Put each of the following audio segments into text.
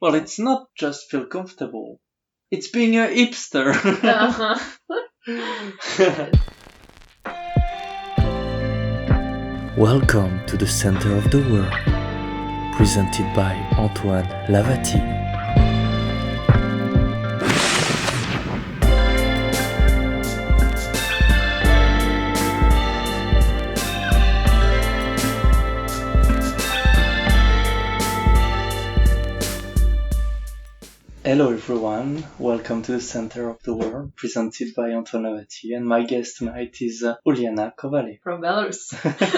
Well, it's not just feel comfortable. It's being a hipster. Welcome to the center of the world, presented by Antoine Hlavaty. Hello everyone, welcome to the center of the world, presented by Antoine Hlavaty, and my guest tonight is Ulyana Kovaliv. From Belarus.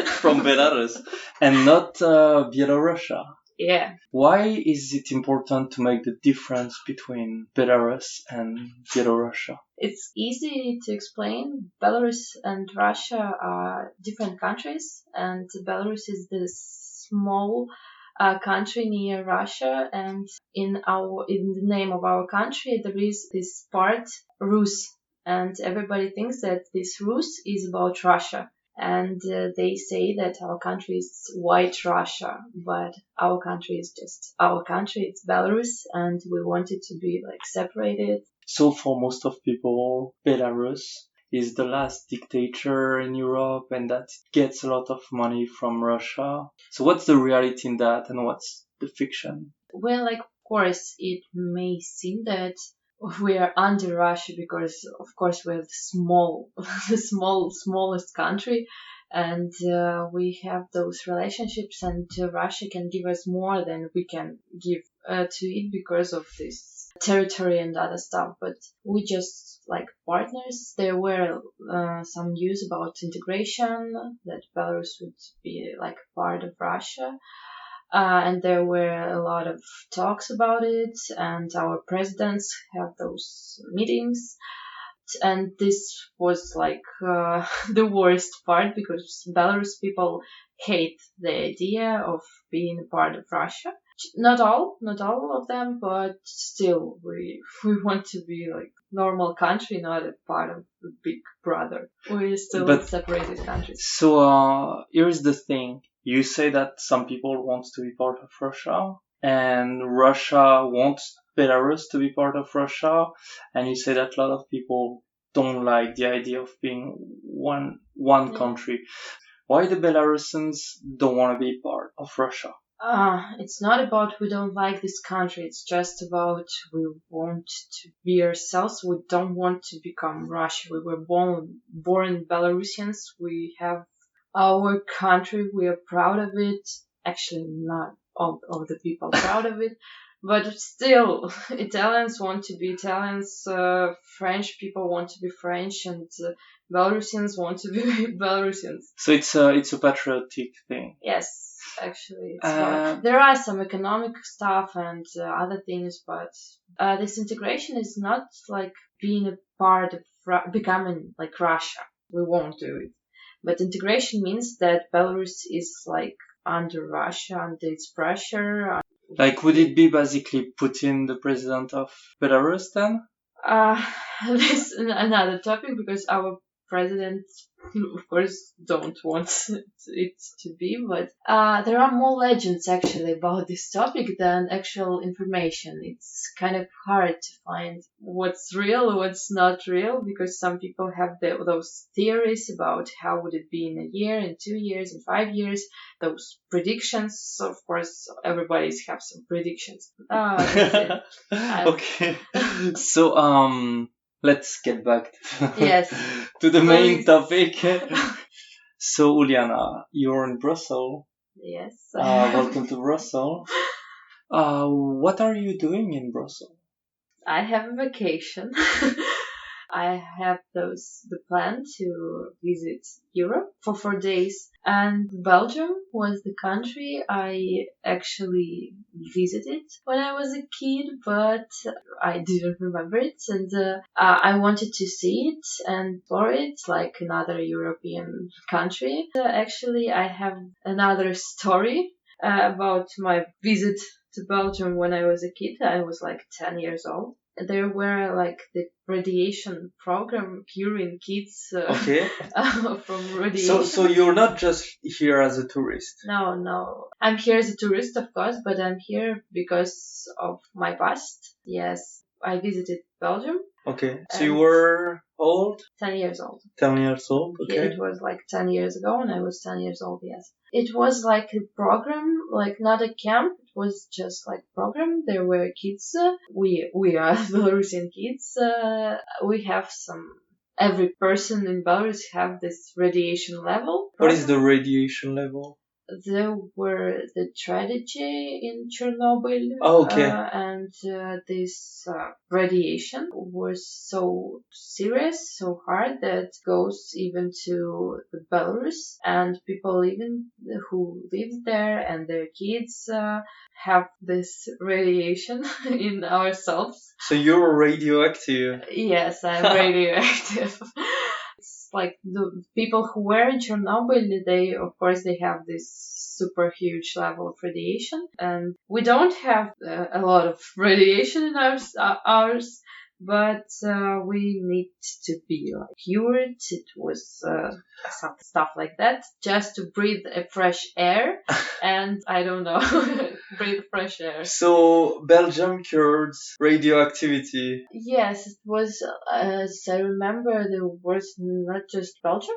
From Belarus, and not Belarusia. Yeah. Why is it important to make the difference between Belarus and Belarusia? It's easy to explain. Belarus and Russia are different countries, and Belarus is this small country near Russia, and in the name of our country there is this part Rus, and everybody thinks that this Rus is about Russia, and they say that our country is White Russia, but our country is just our country. It's Belarus, and we want it to be separated. So for most of people, Belarus is the last dictator in Europe and that it gets a lot of money from Russia. So what's the reality in that and what's the fiction? Well, of course, it may seem that we are under Russia because, of course, we're the smallest country, and we have those relationships, and Russia can give us more than we can give to it because of this territory and other stuff, but we just like partners. There were some news about integration, that Belarus would be part of Russia, and there were a lot of talks about it, and our presidents have those meetings, and this was the worst part because Belarus people hate the idea of being a part of Russia. Not all of them, but still, we want to be normal country, not a part of the big brother. We're still a separated country. So here's the thing. You say that some people want to be part of Russia, and Russia wants Belarus to be part of Russia, and you say that a lot of people don't like the idea of being one country. Why the Belarusians don't want to be part of Russia? It's not about we don't like this country. It's just about we want to be ourselves. We don't want to become Russia. We were born Belarusians. We have our country. We are proud of it. Actually, not all of the people are proud of it. But still, Italians want to be Italians, French people want to be French, and Belarusians want to be Belarusians. So it's a patriotic thing. Yes. Actually, there are some economic stuff and other things, but this integration is not being a part of becoming like Russia. We won't do it. But integration means that Belarus is under Russia, under its pressure. Would it be basically Putin, the president of Belarus, then? This is another topic because our president, of course, don't want it to be, but there are more legends actually about this topic than actual information. It's kind of hard to find what's real, what's not real, because some people have those theories about how would it be in a year, in 2 years, in 5 years, those predictions. So of course, everybody's have some predictions. That's it. Okay. So, let's get back to the main topic. So, Ulyana, you're in Brussels. Yes. Welcome to Brussels. What are you doing in Brussels? I have a vacation. I have the plan to visit Europe for 4 days. And Belgium was the country I actually visited when I was a kid, but I didn't remember it. And I wanted to see it and explore it like another European country. Actually, I have another story about my visit to Belgium when I was a kid. I was 10 years old. there were like the radiation program curing kids Okay. from radiation. So you're not just here as a tourist. No. I'm here as a tourist, of course, but I'm here because of my past. Yes, I visited Belgium. Okay. So you were old? 10 years old. 10 years old, okay. It was like 10 years ago when I was 10 years old, yes. It was like a program, like not a camp, it was just like program. There were kids, we are Belarusian kids, we have every person in Belarus have this radiation level. What is the radiation level? There were the tragedy in Chernobyl, Oh, okay. and this radiation was so serious, so hard that goes even to Belarus, and people even who live there and their kids have this radiation in ourselves. So you're radioactive. Yes, I'm radioactive. It's like the people who were in Chernobyl, they, of course, they have this super huge level of radiation. And we don't have a lot of radiation in ours, but we need to be like cured. It was some stuff like that, just to breathe a fresh air. And I don't know, breathe fresh air. So Belgium cured radioactivity. Yes, it was, as I remember, there was not just Belgium.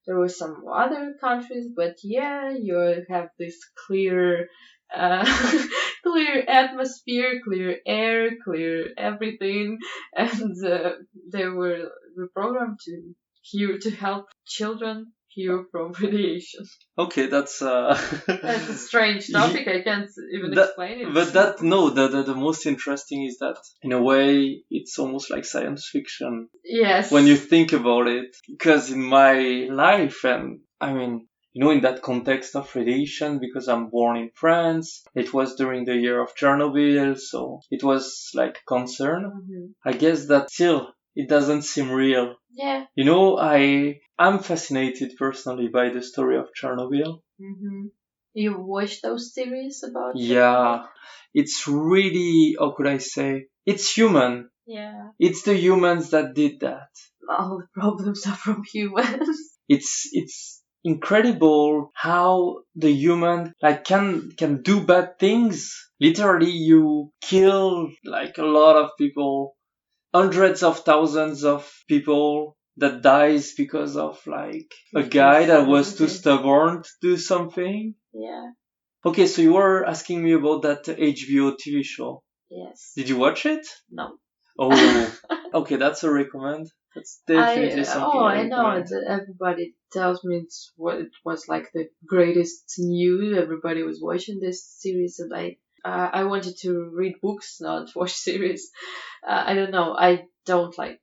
There were some other countries, but yeah, you have this clear, clear atmosphere, clear air, clear everything, and they were programmed to help children cure from radiation. Okay, that's That's a strange topic. I can't even explain it. But the most interesting is that in a way it's almost like science fiction. Yes. When you think about it, because in my life, and I mean, in that context of radiation, because I'm born in France, it was during the year of Chernobyl, so it was like concern. Mm-hmm. I guess that still it doesn't seem real. Yeah. I'm fascinated personally by the story of Chernobyl. Mm-hmm. You watch those series about Chernobyl? Yeah, it's really, how could I say? It's human. Yeah. It's the humans that did that. All the problems are from humans. It's incredible how the human can do bad things. Literally, you kill like a lot of people, hundreds of thousands of people that dies because of like a guy that was too stubborn to do something. Yeah. Okay, so you were asking me about that HBO TV show. Yes. Did you watch it? No. Oh, okay, that's a recommend. That's definitely something I know recommend. that everybody tells me it was like the greatest news. Everybody was watching this series, and I wanted to read books, not watch series. I don't know. I don't like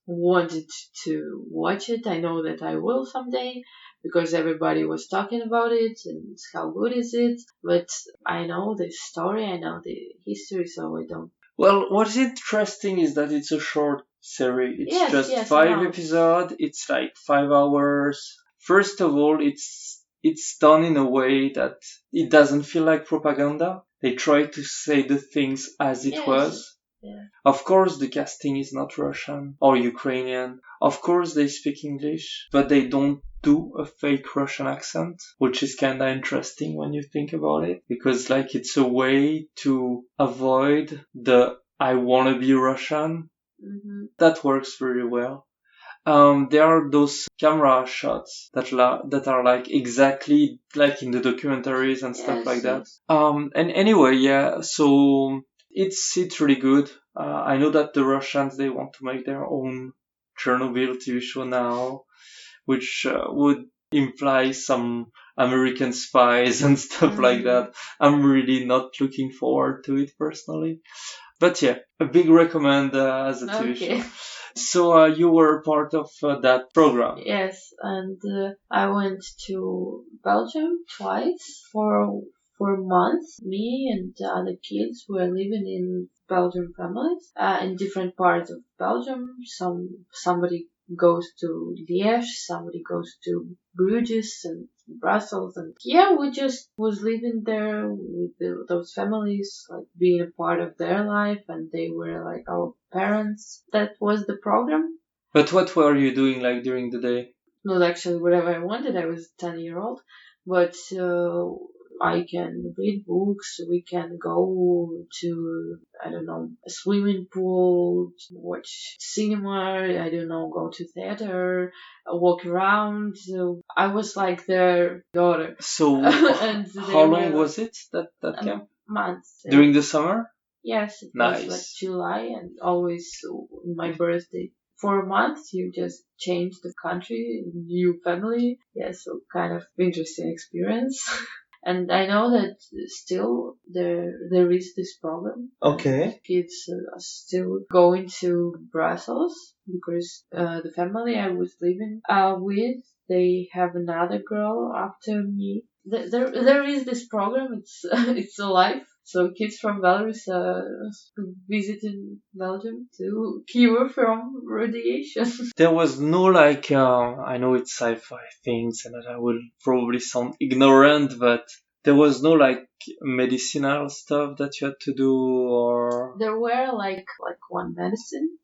wanted to watch it. I know that I will someday because everybody was talking about it and how good is it. But I know the story, I know the history, so I don't. Well, what's interesting is that it's a short series. It's just 5 episodes. It's like 5 hours. First of all, it's done in a way that it doesn't feel like propaganda. They try to say the things as it was. Yeah. Of course, the casting is not Russian or Ukrainian. Of course, they speak English, but they don't do a fake Russian accent, which is kind of interesting when you think about it, because like it's a way to avoid the I want to be Russian. Mm-hmm. That works very well. There are those camera shots that are like exactly like in the documentaries and stuff like that. And anyway, yeah, so it's really good. I know that the Russians, they want to make their own Chernobyl TV show now, which would imply some American spies and stuff like that. I'm really not looking forward to it personally. But yeah, a big recommend as a TV show. So you were part of that program. Yes, and I went to Belgium twice for a month. Me and the other kids were living in Belgian families in different parts of Belgium. Somebody goes to Liège, somebody goes to Bruges, and Brussels, and yeah, we just was living there with those families, like being a part of their life, and they were like our parents. That was the program. But what were you doing like during the day? Not actually whatever I wanted. I was 10-year-old, but I can read books. We can go to, I don't know, a swimming pool, watch cinema. I don't know, go to theater, walk around. So I was like their daughter. So And how they long were was it that camp? months. During the summer? Yes, it was like Nice. July, and always my birthday. For a month, you just change the country, new family. Yeah, so kind of interesting experience. And I know that still there is this problem. Okay. Kids are still going to Brussels because the family I was living with, they have another girl after me. There is this program. It's it's alive. So kids from Belarus visiting Belgium to cure from radiation. There was no like, I know it's sci-fi things and that I will probably sound ignorant, but there was no like medicinal stuff that you had to do or... There were like one medicine,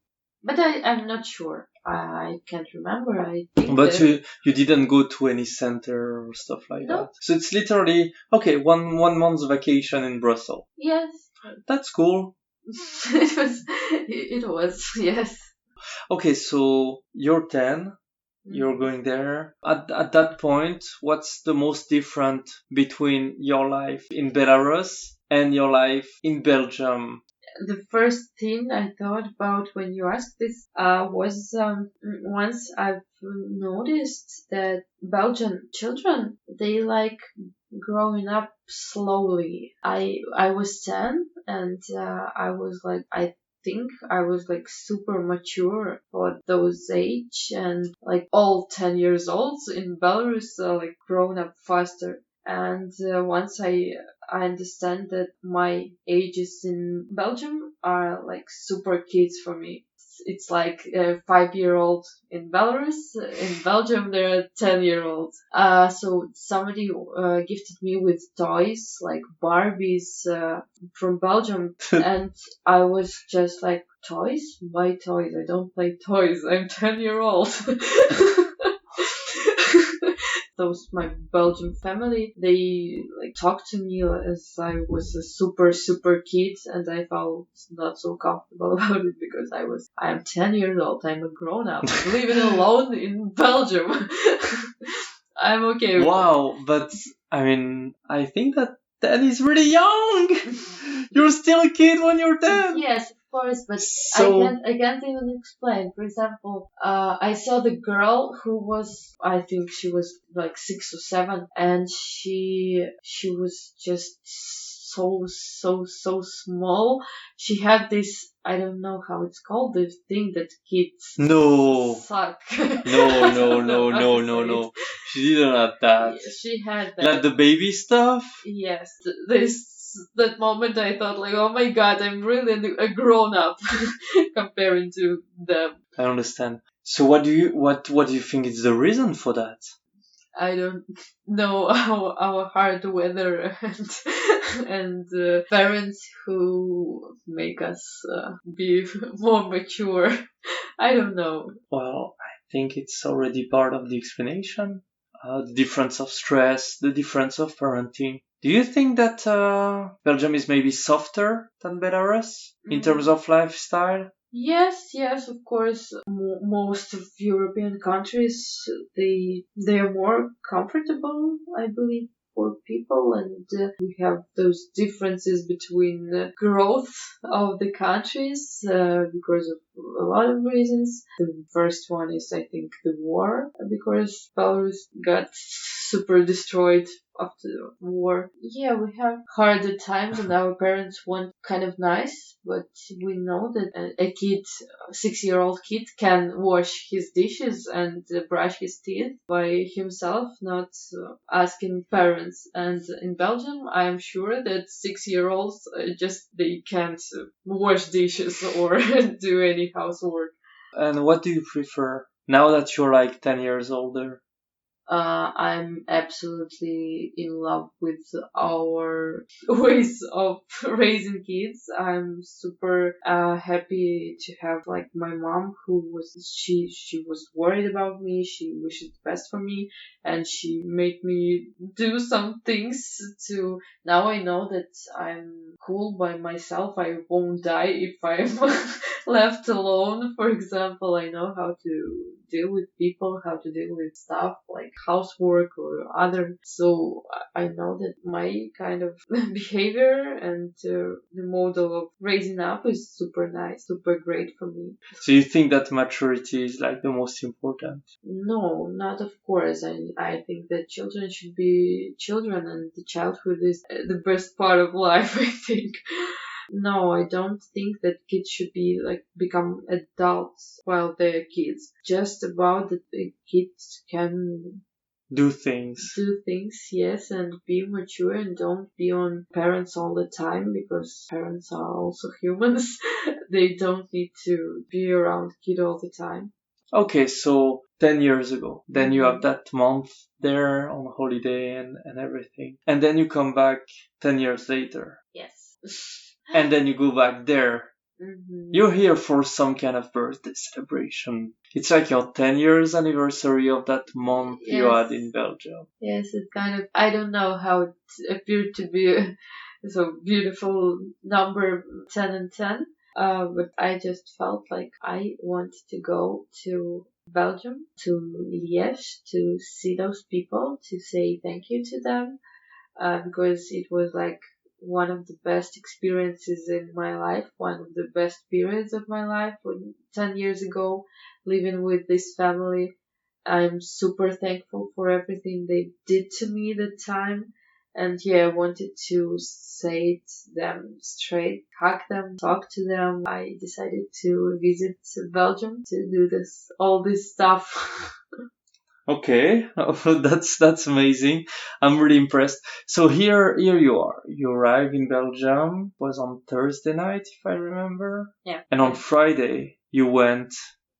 but I'm not sure. I can't remember. I think But that you didn't go to any center or stuff like no. that. So it's literally, okay, one month's vacation in Brussels. Yes, That's cool. it was. It was yes. Okay, so you're 10, you're going there. At that point, what's the most different between your life in Belarus and your life in Belgium? The first thing I thought about when you asked this was once I've noticed that Belgian children, they like growing up slowly. I was 10, and I was like, I think I was like super mature for those age, and like all 10 years olds in Belarus are like grown up faster. And once I understand that my ages in Belgium are like super kids for me. It's like a 5-year-old in Belarus. In Belgium, they're 10-year-olds. So somebody gifted me with toys like Barbies from Belgium, and I was just like, toys? Why toys? I don't play toys. I'm 10-year-old. Those my Belgian family, they like talked to me as I was a super kid, and I felt not so comfortable about it because I am 10 years old. I'm a grown up living alone in Belgium. I'm okay with Wow, but I mean, I think that 10 is really young. You're still a kid when you're 10. Yes, of course, but So I can't even explain. For example, I saw the girl who was, I think she was like 6 or 7, and she was just so small. She had this, I don't know how it's called, this thing that kids no, suck. no, I no, don't know no, how no, to no, say it. no. She didn't have that. Yeah, she had Like that. the baby stuff. Yes, that moment I thought like, oh my god, I'm really a grown up comparing to them. I understand. So what do you think is the reason for that? I don't know our hard weather and parents who make us be more mature. I don't know. Well, I think it's already part of the explanation. The difference of stress, the difference of parenting. Do you think that Belgium is maybe softer than Belarus in terms of lifestyle? Yes, of course. Most of European countries, they are more comfortable, I believe, for people, and we have those differences between growth of the countries because of a lot of reasons. The first one is, I think, the war, because Belarus got super destroyed after the war. Yeah, we have harder times, and our parents want kind of nice, but we know that a kid, a 6-year-old kid, can wash his dishes and brush his teeth by himself, not asking parents. And in Belgium, I am sure that 6-year-olds just they can't wash dishes or do any housework. And what do you prefer now that you're like 10 years older? I'm absolutely in love with our ways of raising kids. I'm super happy to have like my mom, who was she was worried about me. She wished the best for me, and she made me do some things to. Now I know that I'm cool by myself. I won't die if I'm left alone. For example, I know how to deal with people, how to deal with stuff like housework or other. So I know that my kind of behavior and the model of raising up is super nice, super great for me. So you think that maturity is like the most important? No, not of course. I think that children should be children, and the childhood is the best part of life, I think. No, I don't think that kids should be like become adults while they're kids. Just about that the kids can Do things. do things, yes, and be mature and don't be on parents all the time, because parents are also humans. They don't need to be around kid all the time. Okay, so 10 years ago, then you have Mhm. that month there on holiday and everything. And then you come back 10 years later. Yes. And then you go back there. Mhm. You're here for some kind of birthday celebration. It's like your 10 years anniversary of that month you Yes. had in Belgium. Yes, it kind of, I don't know how it appeared to be a so beautiful number 10 and 10. But I just felt like I wanted to go to Belgium, to Liège, to see those people, to say thank you to them, because it was like one of the best experiences in my life, one of the best periods of my life. When 10 years ago, living with this family, I'm super thankful for everything they did to me at the time. And yeah, I wanted to say it to them straight, hug them, talk to them. I decided to visit Belgium to do all this stuff. Okay, that's amazing. I'm really impressed. So here you are. You arrive in Belgium. It was on Thursday night, if I remember. Yeah. And on Friday you went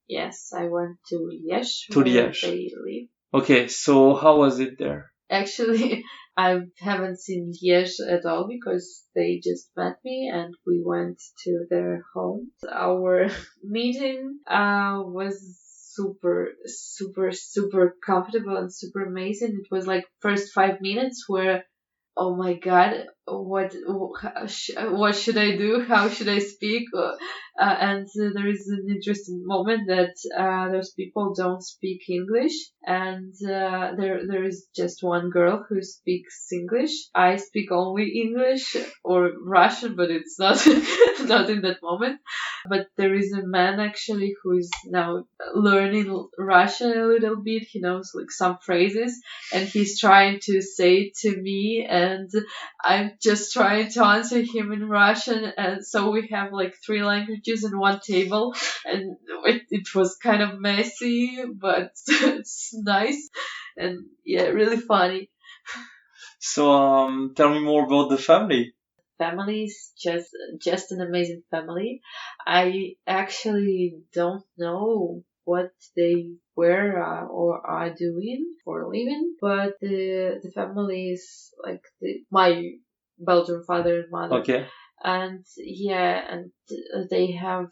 Yes, I went to Liège, to where Liège. they live. Okay, so how was it there? Actually, I haven't seen Liège at all because they just met me and we went to their home. Our meeting was super comfortable and super amazing. It was like first 5 minutes where, oh my god, what should I do? How should I speak? And there is an interesting moment that those people don't speak English, and there is just one girl who speaks English. I speak only English or Russian, but it's not not in that moment. But there is a man actually who is now learning Russian a little bit. He knows like some phrases, and he's trying to say to me, and I'm just trying to answer him in Russian, and so we have like three languages in one table, and it was kind of messy, but it's nice, and yeah, really funny. So tell me more about the family. Family is just an amazing family. I actually don't know what they were or are doing for a living, but the family is like my Belgian father and mother, Okay. and yeah, and they have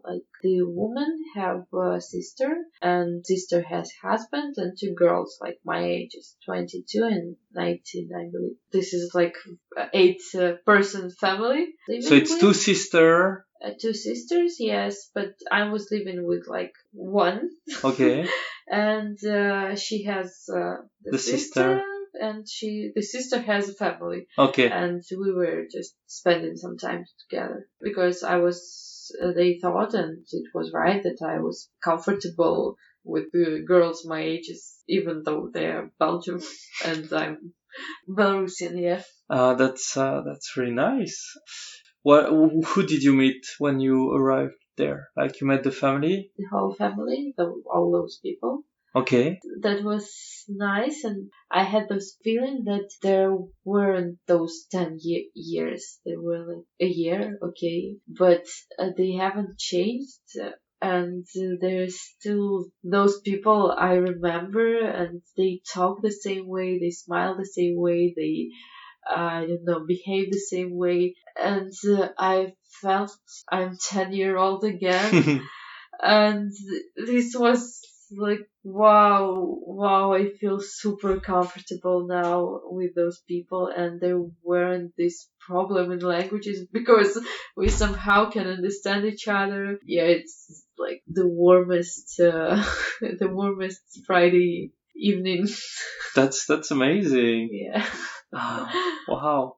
like the woman have a sister, and sister has husband and two girls like my age is 22 and 19, I believe. This is like eight person family So living it's two with. sister. Two sisters, yes, but I was living with like one. Okay. And she has the sister, and the sister has a family. Okay. And we were just spending some time together because they thought, and it was right, that I was comfortable with the girls my ages, even though they're Belgium and I'm Belarusian, yeah. That's really nice. Who did you meet when you arrived there? Like you met the family? The whole family, all those people. Okay. That was nice, and I had this feeling that there weren't those 10 years. They were like a year, okay, but they haven't changed and there's still those people I remember, and they talk the same way, they smile the same way, they I don't know, behave the same way, and I felt I'm 10-year-old again, and this was like wow, I feel super comfortable now with those people, and there weren't this problem in languages because we somehow can understand each other. Yeah, it's like the warmest the warmest Friday evening. That's amazing. Yeah. Ah, wow.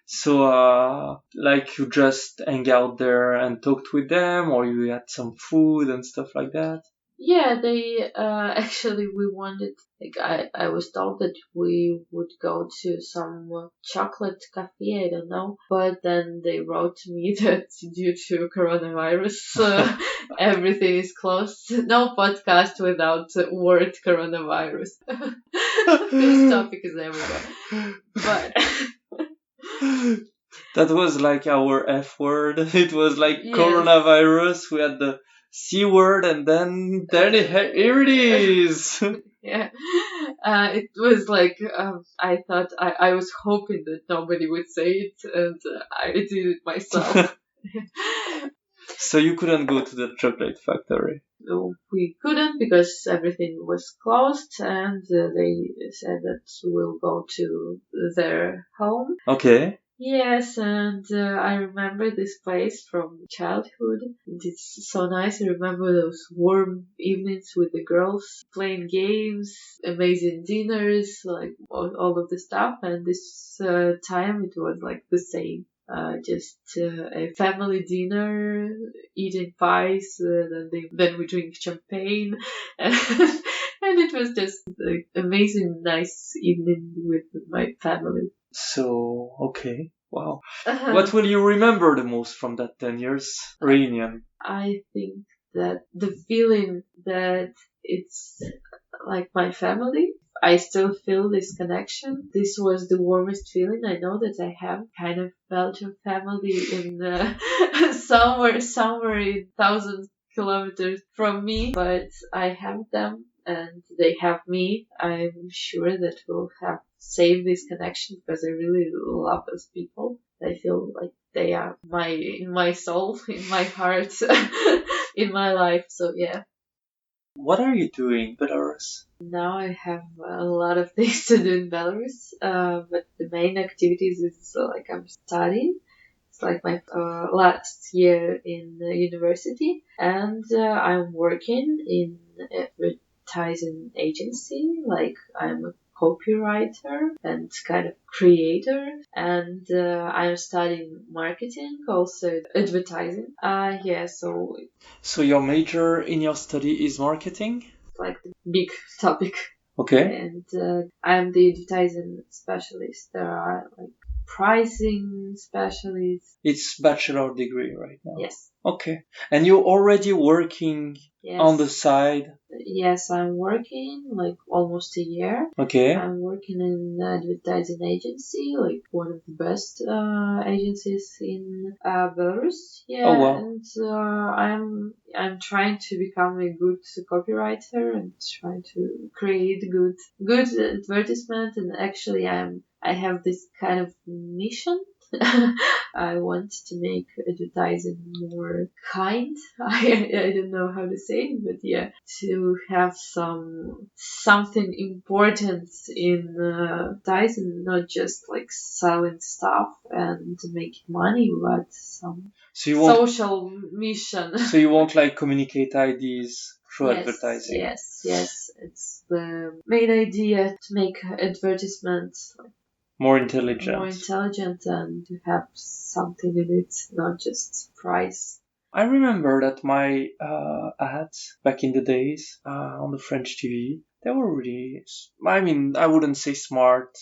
So, like you just hang out there and talked with them, or you had some food and stuff like that? Yeah, they actually we wanted, like I was told that we would go to some chocolate cafe, I don't know, but then they wrote to me that due to coronavirus everything is closed. No podcast without word coronavirus. This topic is everywhere. But That was like our F word. It was like yes. coronavirus. We had the C word, and then here it is. Yeah, it was like I thought I was hoping that nobody would say it, and I did it myself. So you couldn't go to the chocolate factory. No, we couldn't because everything was closed, and they said that we'll go to their home. Okay. Yes, and I remember this place from childhood. It's so nice. I remember those warm evenings with the girls playing games, amazing dinners, like all of the stuff. And this time it was like the same. Just a family dinner, eating pies, then we drink champagne, and it was just like amazing, nice evening with my family. So, okay. Wow. What will you remember the most from that 10 years reunion? I think that the feeling that it's like my family, I still feel this connection. This was the warmest feeling I know that I have. Kind of Belgian family in somewhere in 1,000 kilometers from me, but I have them and they have me. I'm sure that we'll have saved this connection because I really love those people. I feel like they are in my soul, in my heart, in my life. So yeah. What are you doing, Belarus? Now I have a lot of things to do in Belarus, but the main activities is like I'm studying. It's like my last year in university, and I'm working in advertising agency. Like I'm a copywriter and kind of creator, and I'm studying marketing, also advertising. Yeah, so So your major in your study is marketing? like the big topic. Okay. And I'm the advertising specialist. There are like pricing specialists. It's bachelor degree right now. Yes. Okay. And you're already working on the side? Yes, I'm working like almost a year. Okay. I'm working in an advertising agency, like one of the best agencies in Belarus. Yeah, Oh, wow. and I'm trying to become a good copywriter and trying to create good advertisement. And actually, I have this kind of mission. I want to make advertising more kind. I don't know how to say it, but yeah, to have something important in advertising, not just like selling stuff and making money, but some social mission. So you want like communicate ideas through advertising? Yes. It's the main idea to make advertisements more intelligent and to have something in it, not just price. I remember that my ads back in the days on the French TV, they were really, I mean, I wouldn't say smart,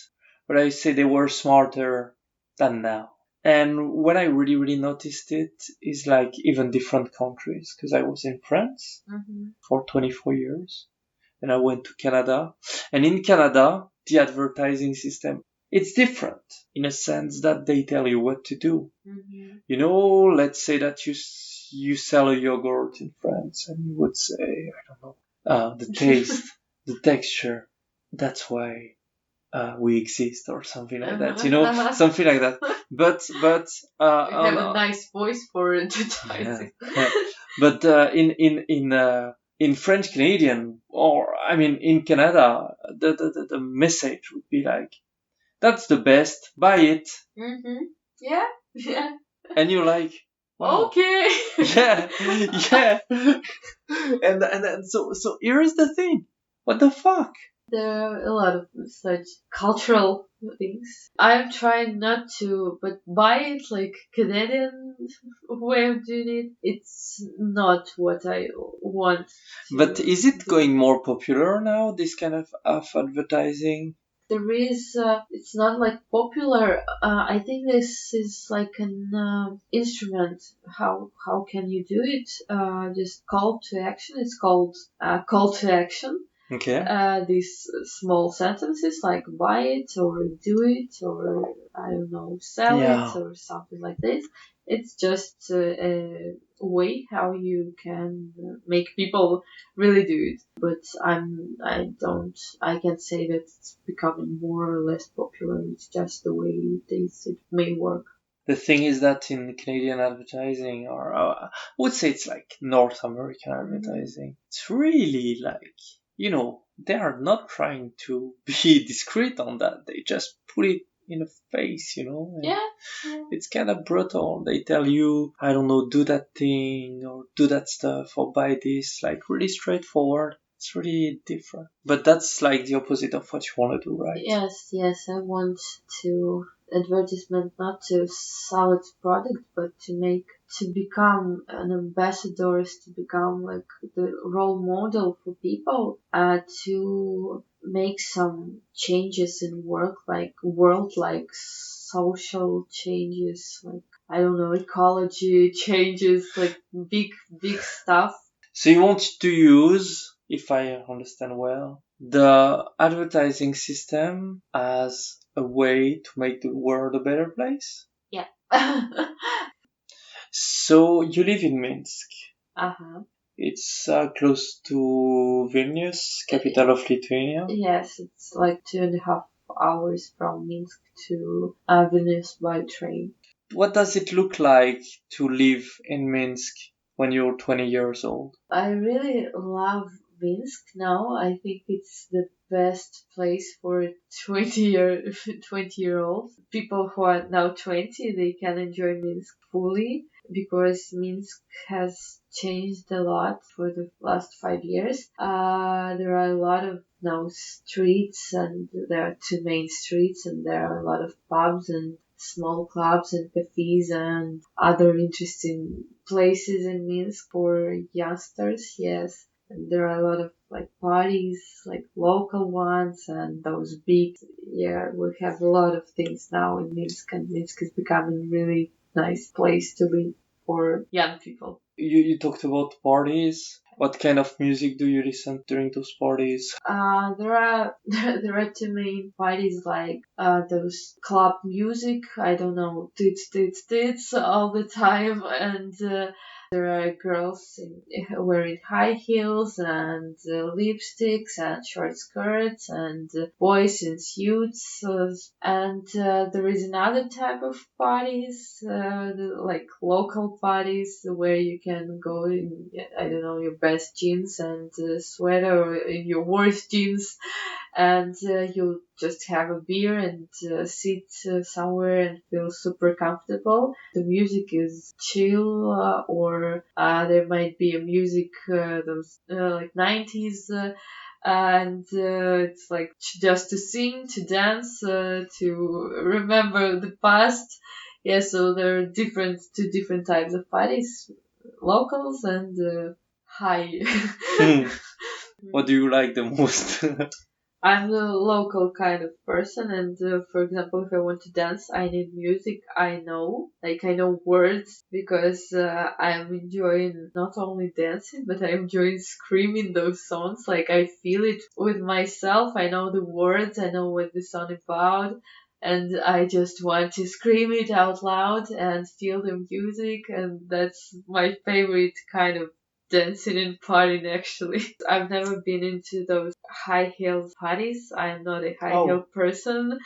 but I say they were smarter than now. And when I really, really noticed it is like even different countries, because I was in France for 24 years, and I went to Canada. And in Canada, the advertising system, it's different in a sense that they tell you what to do. You know, let's say that you sell a yogurt in France and you would say, I don't know, the taste, the texture, that's why we exist or something like that, something like that. But You have a nice voice for advertising. Yeah. But in French Canadian, or I mean in Canada, the message would be like, that's the best, buy it. Mm-hmm. Yeah. And you're like, wow. Okay. Yeah. And so here's the thing. What the fuck? There are a lot of such cultural things. I'm trying not to, but buy it like Canadian way of doing it. It's not what I want. But is it going more popular now, this kind of advertising? There is, it's not like popular. I think this is like an instrument. How can you do it? Just call to action. It's called call to action. Okay. These small sentences like buy it or do it or I don't know sell it or something like this. It's just a way how you can make people really do it. But I can't say that it's becoming more or less popular. It's just the way it is. It may work. The thing is that in Canadian advertising, or I would say it's like North American advertising, it's really like, they are not trying to be discreet on that. They just put it in the face, Yeah. It's kind of brutal. They tell you, I don't know, do that thing or do that stuff or buy this, like really straightforward. It's really different. But that's like the opposite of what you want to do, right? Yes, I want to advertisement not to sell its product, but to become an ambassador, to become like the role model for people, to make some changes in world, like social changes, like I don't know, ecology changes, like big stuff. So you want to use, if I understand well, the advertising system as a way to make the world a better place? Yeah. So you live in Minsk. Uh-huh. It's close to Vilnius, capital of Lithuania. Yes, it's like 2.5 hours from Minsk to Vilnius by train. What does it look like to live in Minsk when you're 20 years old? I really love Minsk now. I think it's the best place for 20-year-old. People who are now 20, they can enjoy Minsk fully because Minsk has changed a lot for the last 5 years. There are a lot of now streets, and there are two main streets, and there are a lot of pubs and small clubs and cafes and other interesting places in Minsk for youngsters. Yes, and there are a lot of like parties, like local ones and those big. Yeah, we have a lot of things now in Minsk, and Minsk is becoming really nice place to live for young people. You talked about parties. What kind of music do you listen during those parties? There are there are two main parties like those club music. I don't know, tits all the time, and there are girls wearing high heels and lipsticks and short skirts, and boys in suits. And there is another type of parties, like local parties, where you can go in, I don't know, your best jeans and sweater, or in your worst jeans, and you just have a beer and sit somewhere and feel super comfortable. The music is chill, or there might be a music those like 90s. And it's like just to sing, to dance, to remember the past. Yeah, so there are two different types of parties, locals and high. What do you like the most? I'm the local kind of person, and for example, if I want to dance, I need music I know, like I know words, because I'm enjoying not only dancing, but I'm enjoying screaming those songs. Like I feel it with myself. I know the words. I know what the song about, and I just want to scream it out loud and feel the music, and that's my favorite kind of dancing and partying actually. I've never been into those high heel parties. I'm not a high heel person.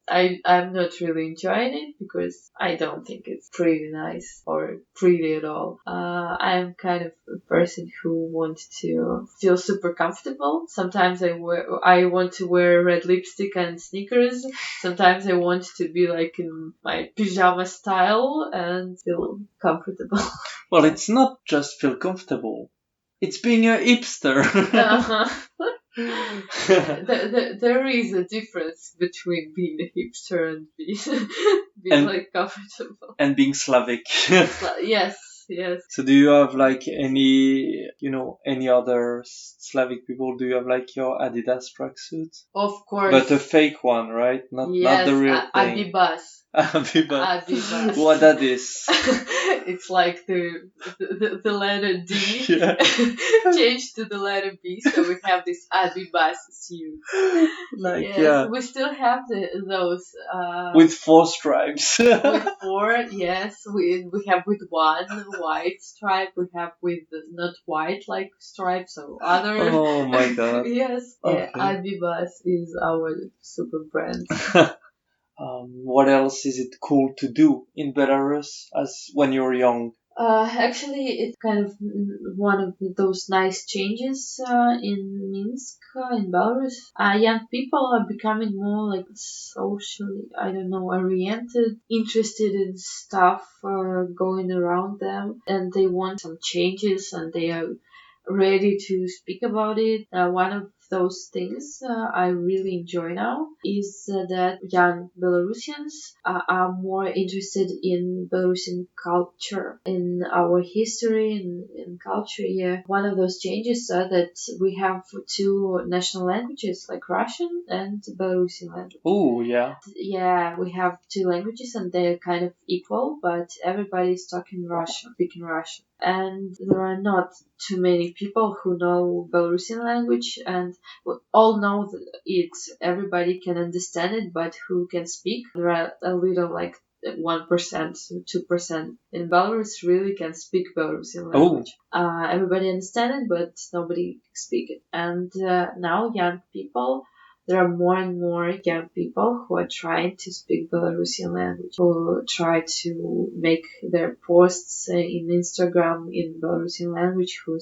I'm not really enjoying it because I don't think it's pretty nice or pretty at all. I'm kind of a person who wants to feel super comfortable. Sometimes I want to wear red lipstick and sneakers. Sometimes I want to be like in my pajama style and feel comfortable. Well, it's not just feel comfortable. It's being a hipster. There is a difference between being a hipster and being like comfortable. And being Slavic. Yes. So do you have like any other Slavic people? Do you have like your Adidas tracksuit? Of course. But a fake one, right? Not the real thing. Abibas. What that is? It's like the letter D changed to the letter B, so we have this Abibas suit. We still have those with 4 stripes. With 4, yes. We have with 1 white stripe. We have with not white like stripes, so other. Oh my god. Yes. Okay. Abibas is our super brand. What else is it cool to do in Belarus as when you're young? Actually, it's kind of one of those nice changes in Minsk, in Belarus. Young people are becoming more like socially, oriented, interested in stuff going around them, and they want some changes, and they are ready to speak about it. One of those things I really enjoy now is that young Belarusians are more interested in Belarusian culture, in our history and culture. Yeah, one of those changes that we have 2 national languages like Russian and Belarusian language. Oh, yeah. Yeah, we have 2 languages and they're kind of equal, but everybody's speaking Russian. And there are not too many people who know Belarusian language, and we all know that everybody can understand it, but who can speak? There are a little like 1%, 2% in Belarus really can speak Belarusian language. Everybody understands it, but nobody speak it. And now there are more and more young people who are trying to speak Belarusian language, who try to make their posts in Instagram in Belarusian language, who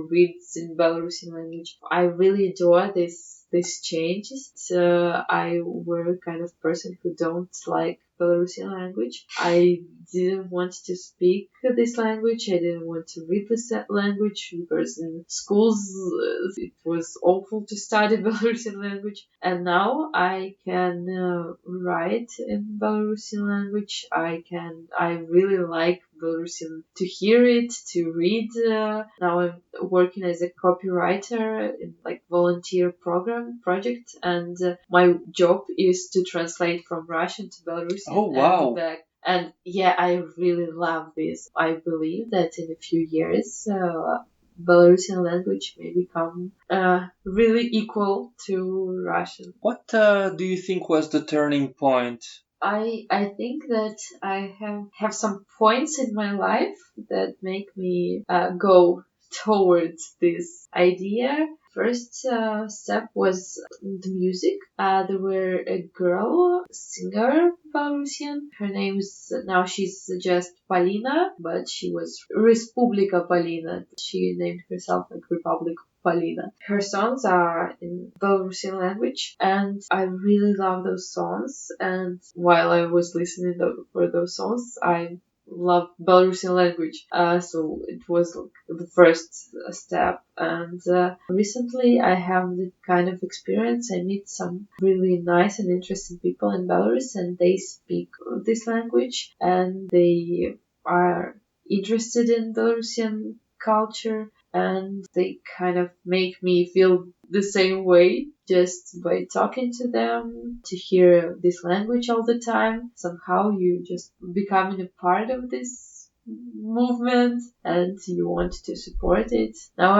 reads in Belarusian language. I really adore these changes. I were kind of person who don't like Belarusian language. I didn't want to speak this language. I didn't want to read this language because in schools it was awful to study Belarusian language. And now I can write in Belarusian language. I really like Belarusian to hear it, to read. Now I'm working as a copywriter in like volunteer project, and my job is to translate from Russian to Belarusian. Oh, wow. And back. And yeah, I really love this. I believe that in a few years, Belarusian language may become really equal to Russian. What do you think was the turning point? I think that I have some points in my life that make me go towards this idea. First step was the music. There were a girl, singer, Belarusian. Her she's just Polina, but she was Respublika Polina. She named herself like Republic Polina. Her songs are in Belarusian language, and I really love those songs. And while I was listening for those songs, I love Belarusian language. So it was like the first step. And recently I have the kind of experience. I meet some really nice and interesting people in Belarus, and they speak this language, and they are interested in Belarusian culture, and they kind of make me feel the same way just by talking to them, to hear this language all the time. Somehow you just becoming a part of this movement and you want to support it. Now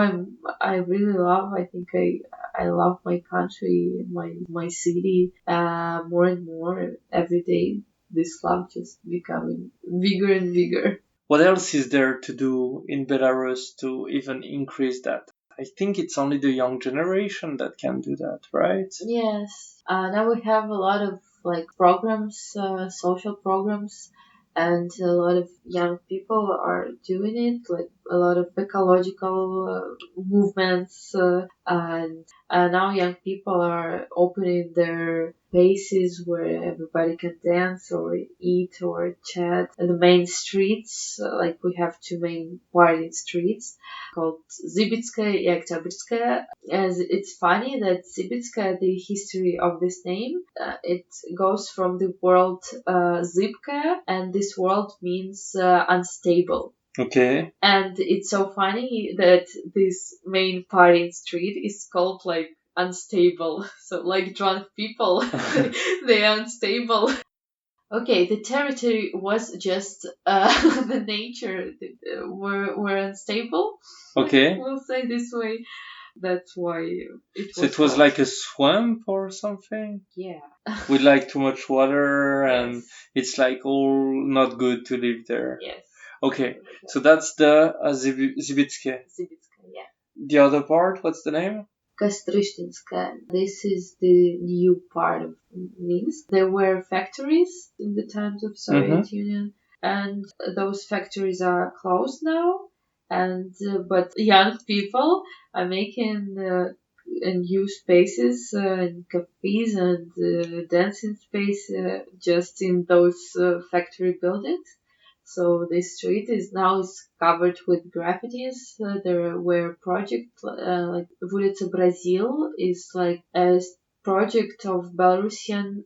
I really love, I love my country, my city, more and more every day. This love just becoming bigger and bigger. What else is there to do in Belarus to even increase that? I think it's only the young generation that can do that, right? Yes. Now we have a lot of like programs, social programs, and a lot of young people are doing it. Like a lot of ecological movements, and now young people are opening their spaces where everybody can dance or eat or chat. And the main streets, like we have two main party streets called Zibitskaya and Oktyabrskaya. As it's funny that Zibitskaya, the history of this name, it goes from the word Zibkaya, and this word means unstable. Okay. And it's so funny that this main party street is called like unstable. So like drunk people, they are unstable. Okay, the territory was just the nature were unstable. Okay. We'll say this way. That's why it So was. it was called. like a swamp or something? Yeah. With like too much water and Yes. it's like all not good to live there. Yes. Okay, so that's the Zibitske. Zibitska, yeah. The other part, what's the name? Kostrishtinska. This is the new part of Minsk. There were factories in the times of Soviet Union, and those factories are closed now. And but young people are making new spaces and cafes and dancing space just in those factory buildings. So this street is covered with graffitis. There were projects like Ulica Brazil is like a project of Belarus and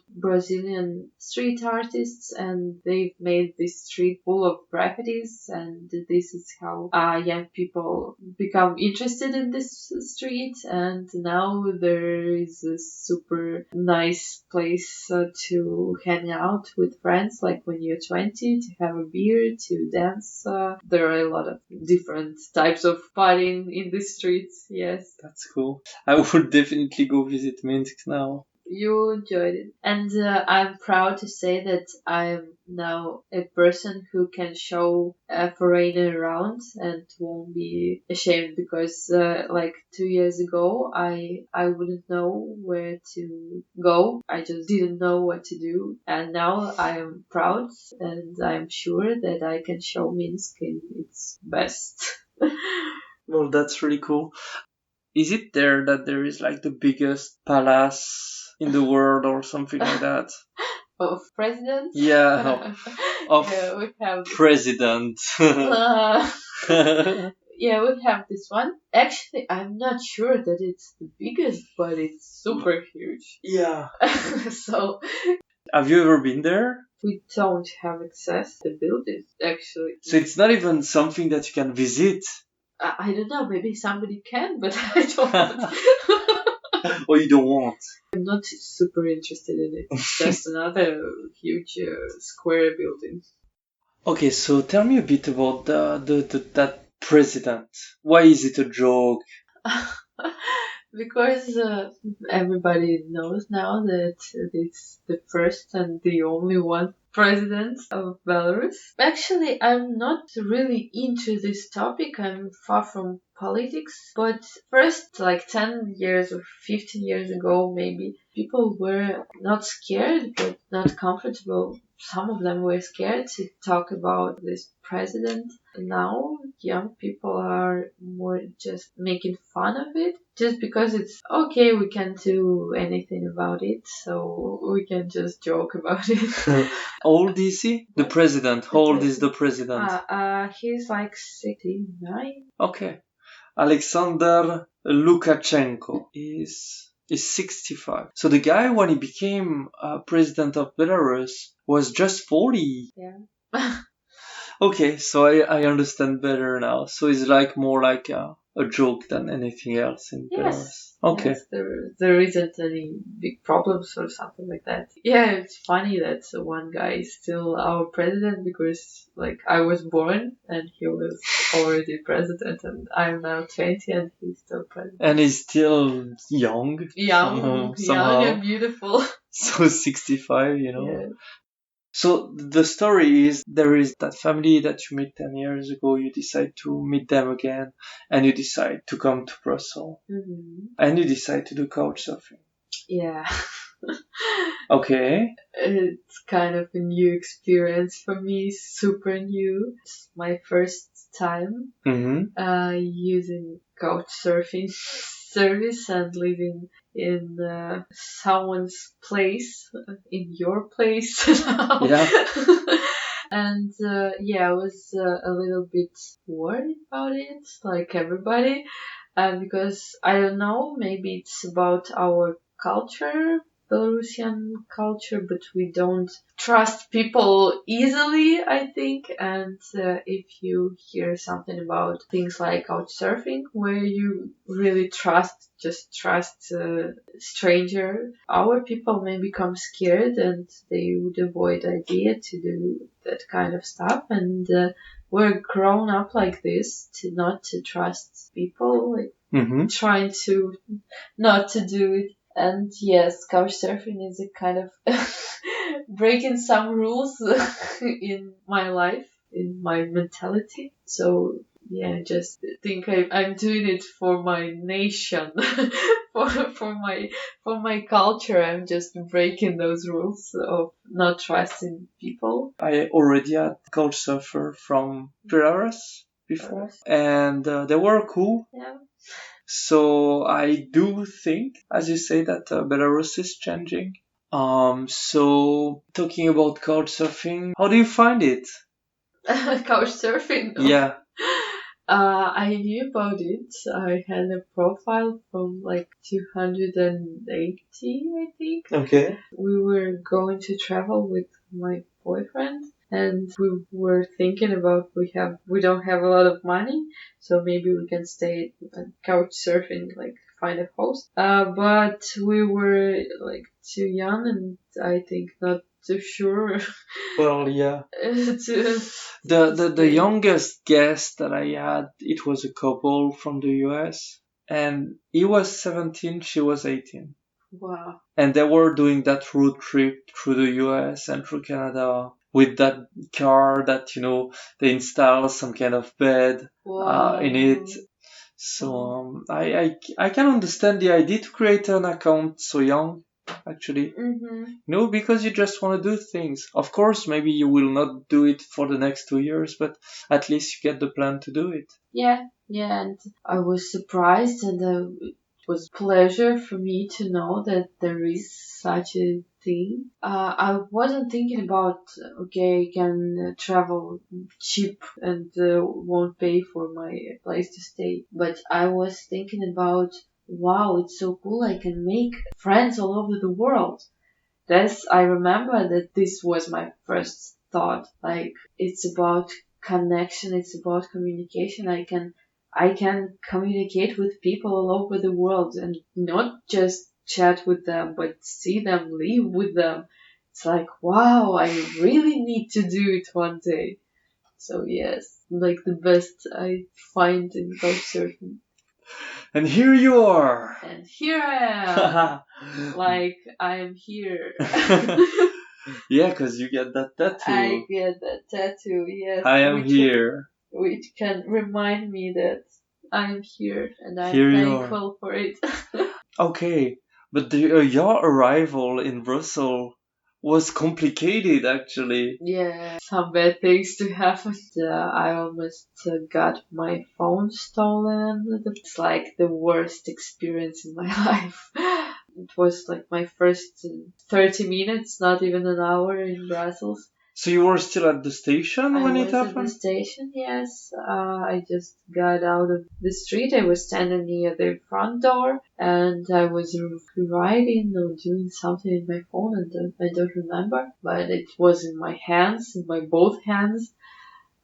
Brazilian street artists, and they've made this street full of graffitis, and this is how young people become interested in this street. And now there is a super nice place to hang out with friends, like when you're 20, to have a beer, to dance. There are a lot of different types of partying in the streets. Yes. That's cool. I would definitely go visit Minsk now. You enjoyed it. And I'm proud to say that I'm now a person who can show a foreigner around and won't be ashamed, because like 2 years ago I wouldn't know where to go. I just didn't know what to do. And now I am proud and I'm sure that I can show Minsk in its best. Well, that's really cool. Is it there that there is like the biggest palace in the world or something like that? Of presidents? Yeah, of Yeah, we have president. yeah, we have this one. Actually, I'm not sure that it's the biggest, but it's super huge. Yeah. So Have you ever been there? we don't have access to the building, actually. So it's not even something that you can visit. I don't know, maybe somebody can, but I don't. Or you don't want. I'm not super interested in it. It's just another huge square building. Okay, so tell me a bit about that president. Why is it a joke? Because everybody knows now that it's the first and the only one president of Belarus. Actually, I'm not really into this topic. I'm far from politics. But first, like 10 years or 15 years ago, maybe, people were not scared, but not comfortable. Some of them were scared to talk about this president. Now, young people are more just making fun of it, just because it's okay, we can't do anything about it, so we can just joke about it. How old is he? The president. How old is the president? He's like 69. Okay. Alexander Lukashenko is 65. So the guy, when he became president of Belarus, was just 40. Yeah. Okay, so I understand better now. So he's like more like a joke than anything else in Belarus. Okay. Yes, there isn't any big problems or something like that. Yeah, it's funny that one guy is still our president because like I was born and he was already president and I'm now 20 and he's still president. And he's still young. Young and beautiful. So 65, you know. Yeah. So the story is there is that family that you met 10 years ago, you decide to meet them again, and you decide to come to Brussels. Mm-hmm. And you decide to do couch surfing. Yeah. Okay. It's kind of a new experience for me, super new. It's my first time using couch surfing service and living in someone's place, in your place. Yeah. And I was a little bit worried about it, like everybody, because I don't know, maybe it's about our culture, Belarusian culture, but we don't trust people easily, I think. And if you hear something about things like couchsurfing, where you really just trust a stranger, our people may become scared and they would avoid the idea to do that kind of stuff. And we're grown up like this, to not to trust people, like trying to not to do it. And yes, couchsurfing is a kind of breaking some rules in my life, in my mentality. So yeah, just think I'm doing it for my nation, for my culture. I'm just breaking those rules of not trusting people. I already had couchsurfer from Belarus before, and they were cool. Yeah. So I do think, as you say, that Belarus is changing. So talking about couchsurfing, how do you find it? Couchsurfing? Yeah. I knew about it. I had a profile from like 280, I think. Okay. We were going to travel with my boyfriend. And we were thinking about we don't have a lot of money, so maybe we can stay couch surfing, like find a host. But we were like too young and I think not too sure. Well, yeah. The youngest guest that I had, it was a couple from the US, and he was 17, she was 18. Wow. And they were doing that road trip through the US and through Canada with that car that, you know, they install some kind of bed in it. So I can understand the idea to create an account so young, actually. No, because you just want to do things. Of course, maybe you will not do it for the next 2 years, but at least you get the plan to do it. Yeah, and I was surprised and it was pleasure for me to know that there is such a thing. I wasn't thinking about, okay, I can travel cheap and won't pay for my place to stay. But I was thinking about, wow, it's so cool. I can make friends all over the world. I remember that this was my first thought. Like, it's about connection. It's about communication. I can communicate with people all over the world and not just chat with them, but see them, live with them. It's like, wow, I really need to do it one day. So yes, like the best I find in couchsurfing. And here you are. And here I am. Like, I'm here. Yeah, because you get that tattoo. I get that tattoo, yes. I am here. Which can remind me that I'm here and I'm Here thankful for it. Okay, but your arrival in Brussels was complicated, actually. Yeah, some bad things to happen. I almost got my phone stolen. It's like the worst experience in my life. It was like my first 30 minutes, not even an hour in Brussels. So you were still at the station when it happened? I was at the station, yes. I just got out of the street. I was standing near the front door and I was writing or doing something in my phone and I don't remember. But it was in my hands, in my both hands.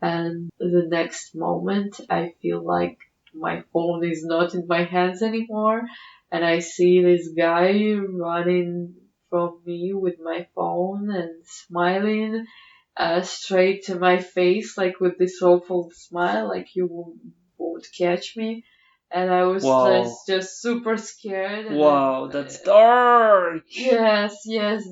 And the next moment I feel like my phone is not in my hands anymore, and I see this guy running from me with my phone and smiling straight to my face, like with this awful smile, like you won't catch me. And I was Wow. just super scared. And Wow, that's dark. Yes, yes,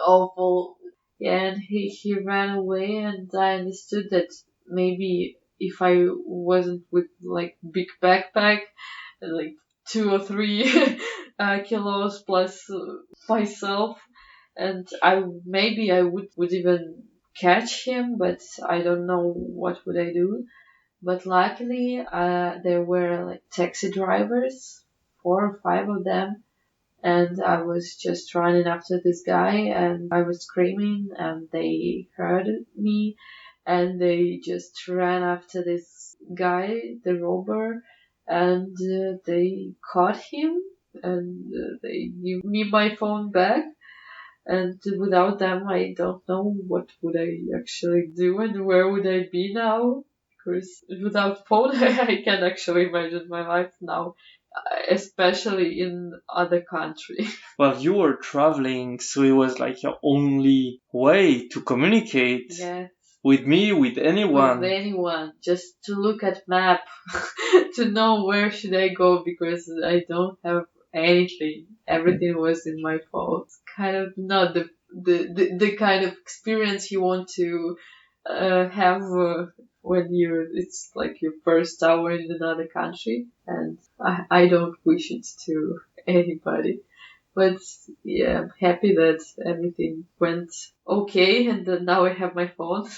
awful. Yeah, and he ran away, and I understood that maybe if I wasn't with like big backpack, like 2 or 3 kilos plus myself, and I would even catch him, but I don't know what would I do. But luckily, there were like taxi drivers, 4 or 5 of them, and I was just running after this guy, and I was screaming, and they heard me, and they just ran after this guy, the robber, and they caught him, and they gave me my phone back. And without them, I don't know what would I actually do and where would I be now. Because without phone, I can actually imagine my life now, especially in other country. Well, you were traveling, so it was like your only way to communicate Yeah, with me, with anyone. with anyone, just to look at map, to know where should I go, because I don't have anything. Everything was in my phone. It's kind of not the kind of experience you want to have when it's like your first hour in another country, and I don't wish it to anybody. But yeah, I'm happy that everything went okay, and that now I have my phone.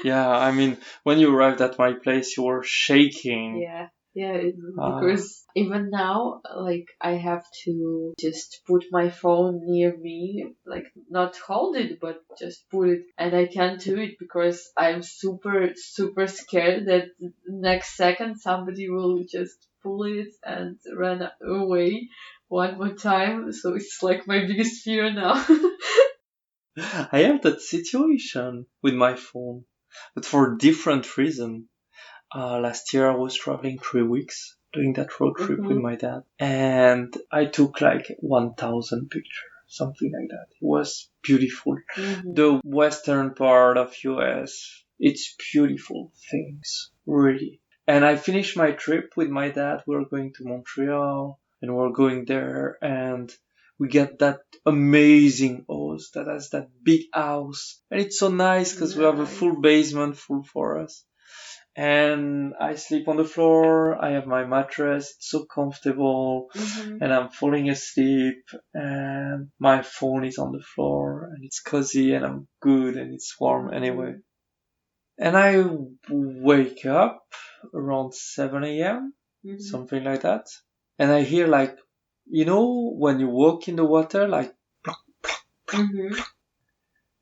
Yeah, I mean, when you arrived at my place, you were shaking. Yeah, because even now, like, I have to just put my phone near me, like, not hold it, but just put it, and I can't do it because I'm super, super scared that next second somebody will just pull it and run away one more time. So it's like my biggest fear now. I have that situation with my phone, but for a different reason. Last year I was traveling 3 weeks doing that road trip with my dad, and I took like 1,000 pictures, something like that. It was beautiful. The western part of US, it's beautiful things, really. And I finished my trip with my dad. We were going to Montreal, and we're going there, and we get that amazing house that has that big house, and it's so nice because we have a full basement, full forest. And I sleep on the floor. I have my mattress. It's so comfortable, and I'm falling asleep. And my phone is on the floor, and it's cozy, and I'm good, and it's warm anyway. And I wake up around 7 a.m., something like that, and I hear like, you know, when you walk in the water, like, plop, plop, plop, plop.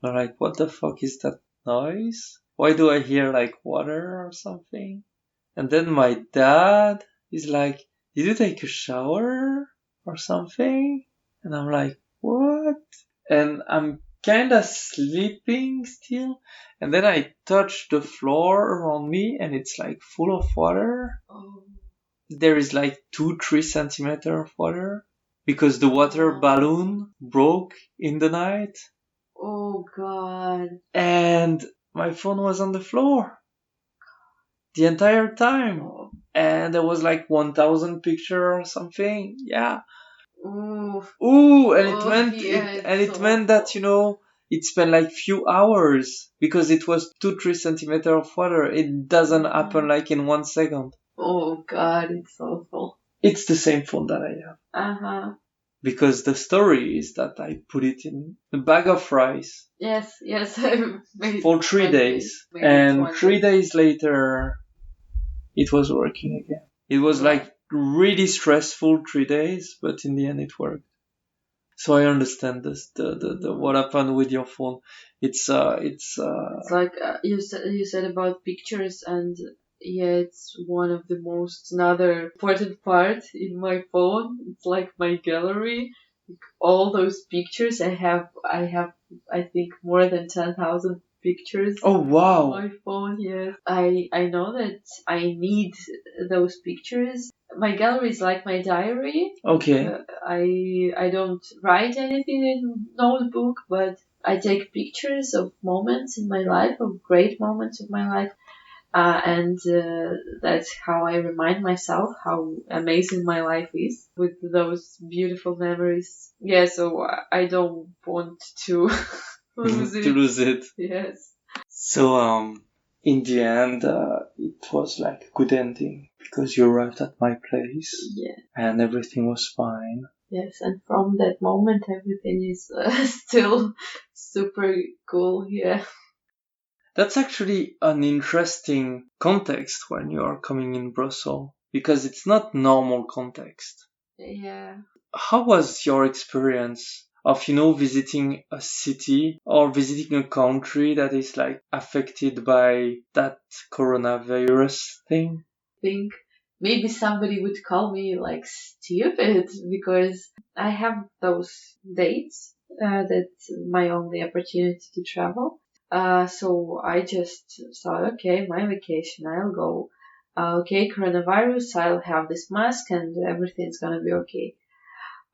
I'm like, what the fuck is that noise? Why do I hear like water or something? And then my dad is like, did you take a shower or something? And I'm like, what? And I'm kinda sleeping still. And then I touch the floor around me and it's like full of water. There is like 2-3 centimeters of water because the water balloon broke in the night. Oh God. And my phone was on the floor the entire time. And there was like 1,000 picture or something. Yeah. Ooh, and it meant that, you know, it spent like few hours because it was 2-3 centimeters of water. It doesn't happen like in 1 second. Oh God, it's awful. It's the same phone that I have. Because the story is that I put it in a bag of rice. Yes. For 3 days. And 3 days later, it was working again. It was like really stressful 3 days, but in the end it worked. So I understand this, the what happened with your phone. It's like you said about pictures, and yeah, it's one of the most another important part in my phone. It's like my gallery. All those pictures I have I think more than 10,000 pictures Oh, wow. on my phone. Yes, I know that I need those pictures. My gallery is like my diary. Okay. I don't write anything in notebook, but I take pictures of moments in my life, of great moments of my life, and that's how I remind myself how amazing my life is with those beautiful memories. Yeah, so I don't want to lose To it. lose it. Yes. So, in the end, it was like a good ending because you arrived at my place Yeah. and everything was fine. Yes, and from that moment, everything is still super cool. Yeah. That's actually an interesting context when you are coming in Brussels because it's not normal context. Yeah. How was your experience of, visiting a city or visiting a country that is like affected by that coronavirus thing? Think maybe somebody would call me like stupid because I have those dates that's my only opportunity to travel. So I just thought, okay, my vacation, I'll go. Okay, coronavirus, I'll have this mask and everything's gonna be okay.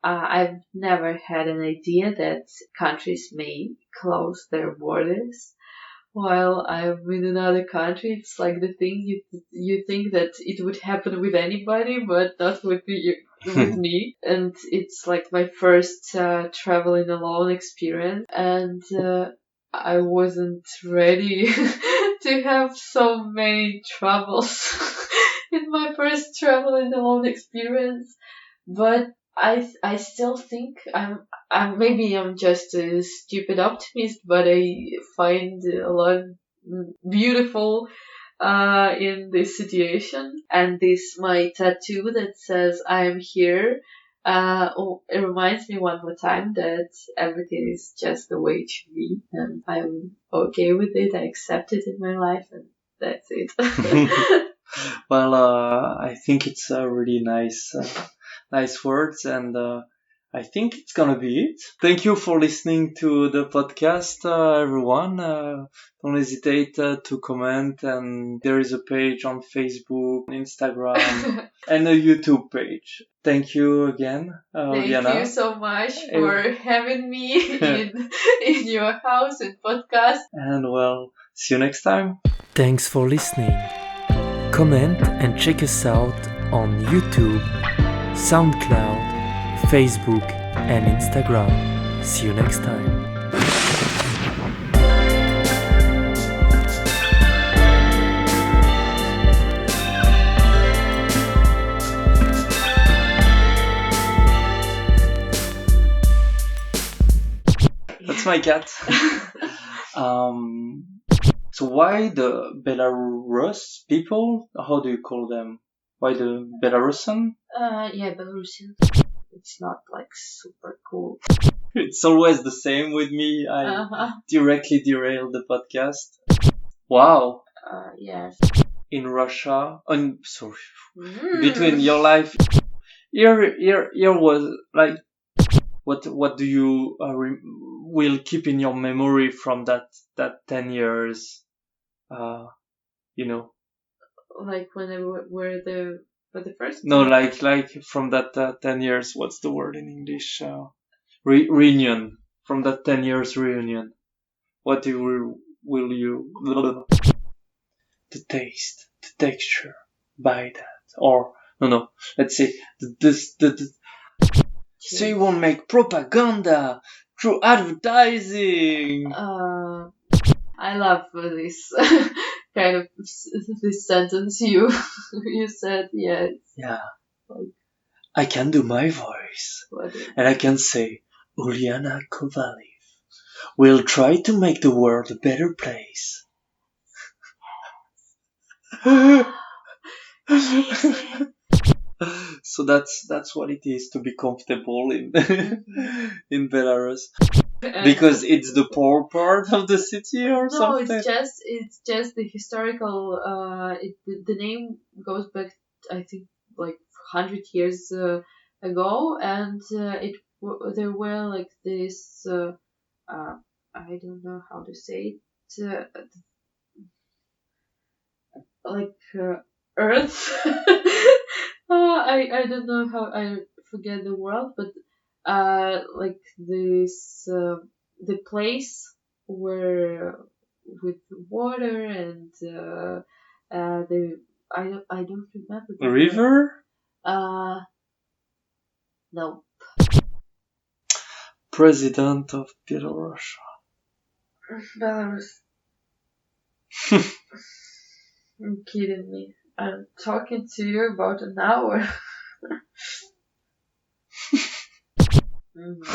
I've never had an idea that countries may close their borders while I'm in another country. It's like the thing you think that it would happen with anybody, but not with me. And it's like my first traveling alone experience, and I wasn't ready to have so many troubles in my first traveling alone experience. But I still think I'm just a stupid optimist, but I find a lot beautiful in this situation. And this my tattoo that says I am here. It reminds me one more time that everything is just the way it should be, and I'm okay with it. I accept it in my life, and that's it. Well, I think it's a really nice words, and I think it's gonna be it. Thank you for listening to the podcast, everyone. Don't hesitate to comment, and there is a page on Facebook, Instagram, and a YouTube page. Thank you again, Thank Ulyana. you so much for having me in your house and podcast. And well, see you next time. Thanks for listening. Comment and check us out on YouTube, SoundCloud, Facebook, and Instagram. See you next time. That's my cat. So why the Belarus people? How do you call them? Why the Belarusian? Yeah, Belarusian. It's not like super cool. It's always the same with me. I directly derail the podcast. Wow. Yes. In Russia, between your life, here was like, what do you will keep in your memory from that 10 years? Like when they were for the first No, time? like from that 10 years, what's the word in English? Reunion. From that 10 years reunion. What will you, the taste, the texture, buy that? Or, no, let's say, so you won't make propaganda through advertising. I love this kind of this sentence you said. Yes. Yeah. I can do my voice. And I can say, Ulyana Kovaliv will try to make the world a better place. So that's what it is to be comfortable in in Belarus. Because it's the poor part of the city or something? No, it's just the historical. The name goes back, I think, like 100 years ago, and there were like this. I don't know how to say it. like Earth. I don't know how I forget the word, but like this the place where with water and the I don't remember the word. River? No. President of Belarus. Belarus. You're kidding me. I'm talking to you about an hour.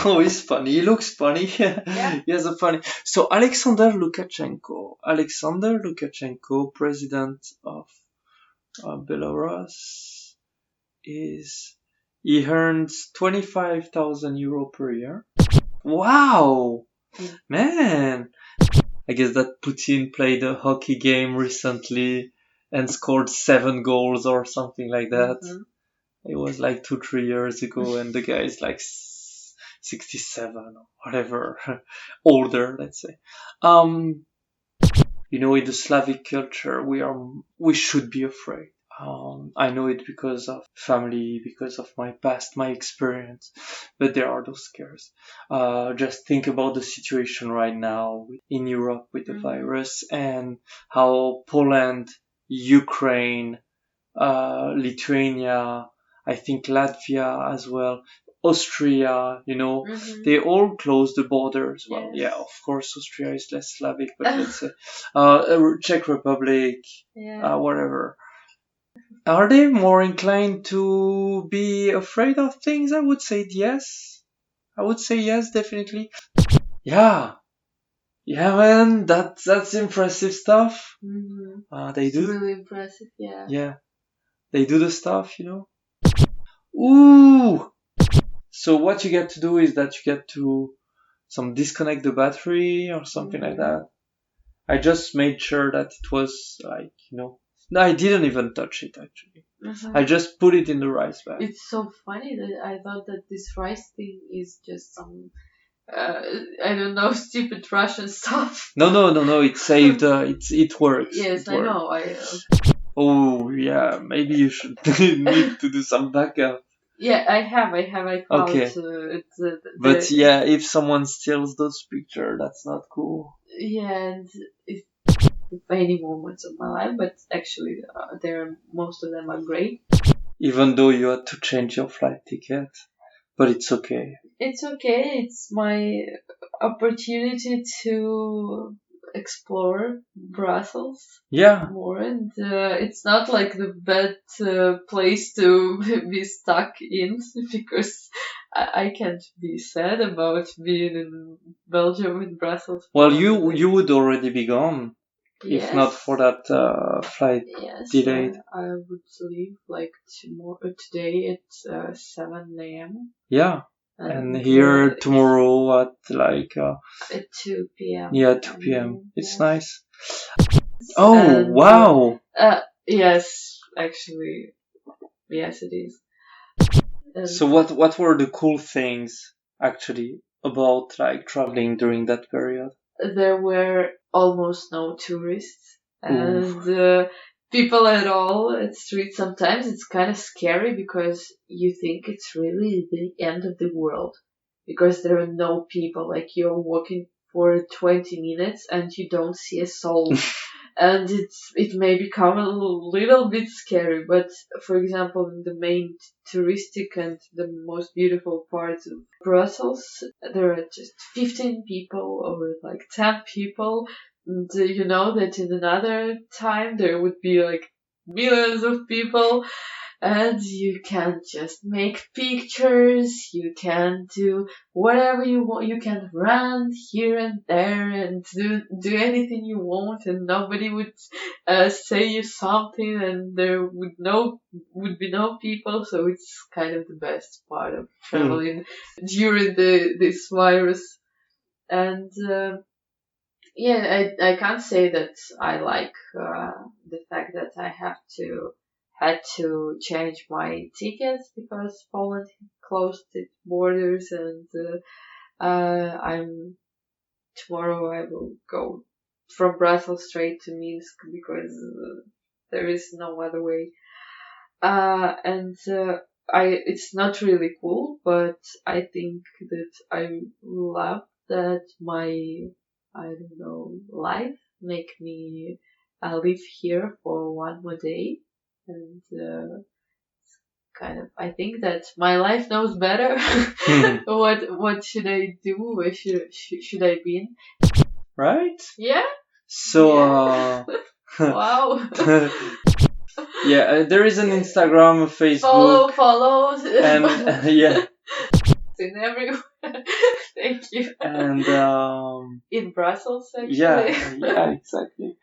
Oh, he's funny. He looks funny. Yeah. He has a funny. So Alexander Lukashenko, president of Belarus, he earns 25,000 euro per year. Wow, man! I guess that Putin played a hockey game recently and scored 7 goals or something like that. Mm-hmm. It was like 2-3 years ago, and the guy is like 67 or whatever, older, let's say. In the Slavic culture, we should be afraid. I know it because of family, because of my past, my experience, but there are those scares. Just think about the situation right now in Europe with the virus and how Poland, Ukraine, Lithuania, I think Latvia as well, Austria, they all closed the borders. Well, Yes. yeah, of course, Austria is less Slavic, but let's say Czech Republic, whatever. Are they more inclined to be afraid of things? I would say yes. Definitely. Yeah. Yeah, man, that's impressive stuff. They It's do. really impressive, yeah. Yeah. They do the stuff, Ooh! So what you get to do is that you get to disconnect the battery or something like that. I just made sure that it was like, no, I didn't even touch it actually. I just put it in the rice bag. It's so funny that I thought that this rice thing is just some, I don't know, stupid Russian stuff. No, it saved, it works. Yes, it I works. know. Oh, yeah, maybe you should need to do some backup. Yeah, I have. I found Okay. But yeah, if someone steals those pictures, that's not cool. Yeah, and it's many moments of my life, but actually, most of them are great. Even though you had to change your flight ticket, but it's okay. It's okay. It's my opportunity to explore Brussels. Yeah. More, and it's not like the bad place to be stuck in because I can't be sad about being in Belgium, in Brussels. Well, you would already be gone. Yes. If not for that flight delayed. I would leave like today at 7 a.m. Yeah. And here tomorrow at like at 2 p.m. Yeah, 2 p.m. It's nice. Oh, wow. Yes, actually. Yes, it is. So what were the cool things actually about like traveling during that period? There were almost no tourists and people at all at street. Sometimes it's kind of scary because you think it's really the end of the world because there are no people. Like you're walking for 20 minutes and you don't see a soul. And it may become a little bit scary, but for example, in the main touristic and the most beautiful parts of Brussels, there are just 15 people or like 10 people. And you know that in another time there would be like millions of people. And you can just make pictures, you can do whatever you want, you can run here and there and do anything you want and nobody would say you something and there would be no people, so it's kind of the best part of traveling during this virus. And I can't say that I like the fact that I had to change my tickets because Poland closed its borders, and tomorrow I will go from Brussels straight to Minsk because there is no other way. And it's not really cool, but I think that I love that my, I don't know, life make me live here for one more day. And kind of, I think that my life knows better what should I do, where should I be in. Right? Yeah? So, Wow. yeah, there is an Instagram, a Facebook. Follow. And, yeah. In everywhere. Thank you. And, in Brussels, actually. yeah, exactly.